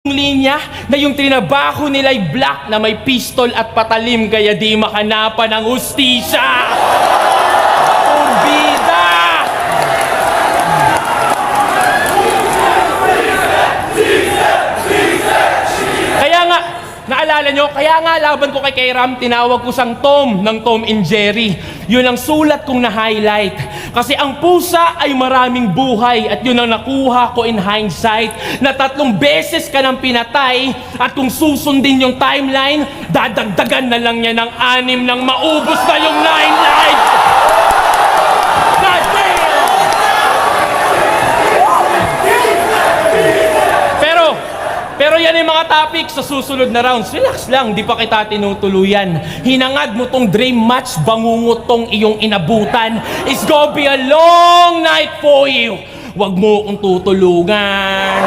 linya na yung trinabaho nila'y black na may pistol at patalim kaya di makanapan ng hustisya. Urbida! Kaya nga, naalala nyo, kaya nga laban ko kay Ram, tinawag ko sang Tom ng Tom and Jerry. Yun ang sulat kong na-highlight. Kasi ang pusa ay maraming buhay at yun ang nakuha ko in hindsight na 3 beses ka nang pinatay at kung susundin yung timeline, dadagdagan na lang niya ng 6 nang maubos na yung 9 lives! God damn! Pero yan yung mga topic sa susunod na rounds. Relax lang, di pa kita tinutuluyan. Hinangad mo tong dream match, bangungot tong iyong inabutan. It's gonna be a long night for you. Wag mo kong tutulungan.